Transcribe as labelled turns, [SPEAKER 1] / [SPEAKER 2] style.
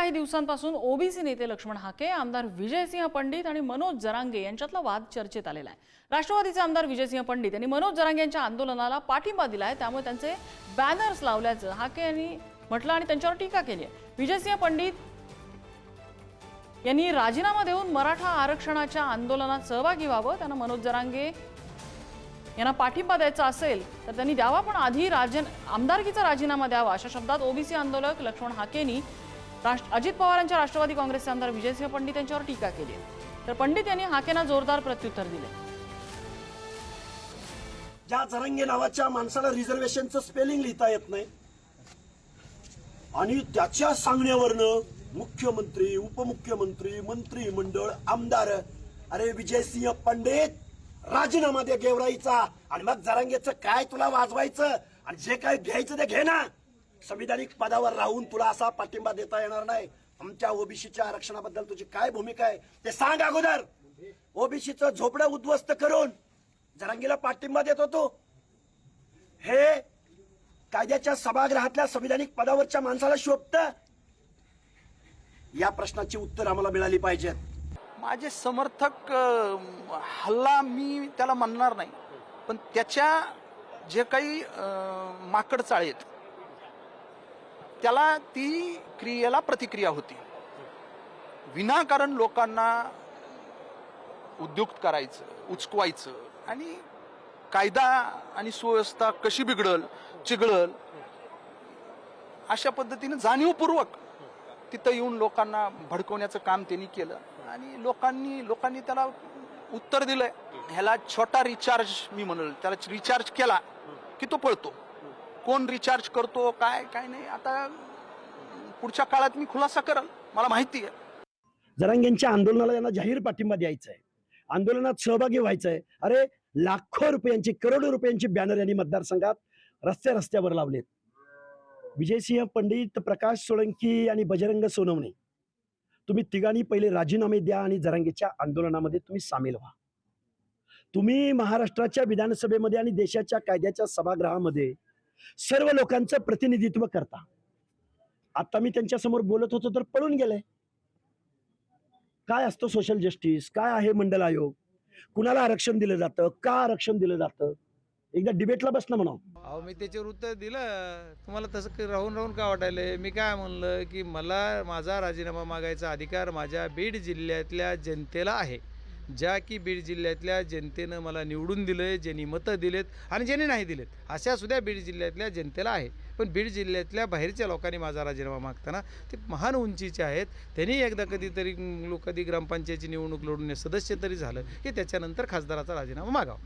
[SPEAKER 1] काही दिवसांपासून ओबीसी नेते लक्ष्मण हाके, आमदार विजयसिंह पंडित आणि मनोज जरांगे यांच्यातला वाद चर्चेत आलेला आहे। राष्ट्रवादीचे आमदार विजयसिंह पंडित यांनी मनोज जरांगे यांच्या आंदोलनाला पाठिंबा दिलाय, त्यामुळे त्यांचे बॅनर्स लावल्याचं हाके यांनी म्हटलं आणि त्यांच्यावर टीका केली आहे। विजयसिंह पंडित यांनी राजीनामा देऊन मराठा आरक्षणाच्या आंदोलनात सहभागी व्हावं। त्यांना मनोज जरांगे यांना पाठिंबा द्यायचा असेल तर त्यांनी द्यावा, पण आधी आमदारकीचा राजीनामा द्यावा, अशा शब्दात ओबीसी आंदोलक लक्ष्मण हाकेंनी अजित पवारांच्या राष्ट्रवादी काँग्रेसचे आमदार विजयसिंह पंडित यांच्यावर टीका केली आहे। तर पंडित यांनी हाकेंना जोरदार प्रत्युत्तर दिले।
[SPEAKER 2] ज्या जरांगे नावाच्या माणसाला रिझर्वेशनचं स्पेलिंग लिहिता येत नाही आणि त्याच्या सांगण्यावरनं मुख्यमंत्री, उपमुख्यमंत्री, मंत्रिमंडळ, आमदार, अरे विजयसिंह पंडित राजीनामा दे गेवराईचा आणि मग जरांगेचं काय तुला वाजवायचं आणि जे काय घ्यायचं ते घे ना। संविधानिक पदावर राहून तुला असा पाठिंबा देता येणार नाही। आमच्या ओबीसीच्या आरक्षणाबद्दल तुझी काय भूमिका आहे ते सांग अगोदर। ओबीसीचं झोपडं उद्ध्वस्त करून जरांगेला पाठिंबा देत होतो, हे कायद्याच्या सभागृहातल्या संविधानिक पदावरच्या माणसाला शोभतं? या प्रश्नाची उत्तर आम्हाला मिळाली पाहिजेत।
[SPEAKER 3] माझे समर्थक हल्ला मी त्याला म्हणणार नाही, पण त्याच्या जे काही माकड चाळेत त्याला ती क्रियेला प्रतिक्रिया होती। विनाकारण लोकांना उद्युक्त करायचं, उचकवायचं आणि कायदा आणि सुव्यवस्था कशी बिघडल चिघळल अशा पद्धतीने जाणीवपूर्वक तिथं येऊन लोकांना भडकवण्याचं काम त्यांनी केलं आणि लोकांनी त्याला उत्तर दिलंय। ह्याला छोटा रिचार्ज मी म्हणेल, त्याला रिचार्ज केला की तो पळतो। कोण रिचार्ज करतो काय नाही आता पुढच्या काळात मी खुलासा करेल, मला माहिती आहे।
[SPEAKER 2] जरांगेंच्या आंदोलनाला यांना जाहीर पाठिंबा द्यायचा आहे, आंदोलनात सहभागी व्हायचं आहे। अरे लाखो रुपयांची, करोडो रुपयांची बॅनर यांनी मतदारसंघात रस्त्यावर लावलेत। विजयसिंह पंडित, प्रकाश सोळंकी आणि बजरंग सोनवणे, तुम्ही तिघांनी पहिले राजीनामे द्या आणि जरांगेच्या आंदोलनामध्ये तुम्ही सामील व्हा। तुम्ही महाराष्ट्राच्या विधानसभेमध्ये आणि देशाच्या कायद्याच्या सभागृहामध्ये सर्व लोकांचं प्रतिनिधित्व करता। आता मी त्यांच्या समोर बोलत होतो तर पळून गेले। काय असतं सोशल जस्टिस, काय आहे मंडल आयोग, कुणाला आरक्षण दिलं जातं, का आरक्षण दिलं जातं, एकदा डिबेटला बस ना म्हणावं।
[SPEAKER 4] अहो मी त्याच्यावर उत्तर दिलं, तुम्हाला तसं राहून का वाटायलंय? मी काय म्हणलं की मला माझा राजीनामा मागायचा अधिकार माझ्या बीड जिल्ह्यातल्या जनतेला आहे। ज्या की बीड जिल्ह्यातल्या जनतेनं मला निवडून दिलंय, ज्यांनी मतं दिलेत आणि ज्यांनी नाही दिलेत अशा सुद्धा बीड जिल्ह्यातल्या जनतेला आहे। पण बीड जिल्ह्यातल्या बाहेरच्या लोकांनी माझा राजीनामा मागताना ते महान उंचीचे आहेत। त्यांनी एकदा कधी ग्रामपंचायतीची निवडणूक लढून सदस्य तरी झालं की त्याच्यानंतर खासदाराचा राजीनामा मागावा।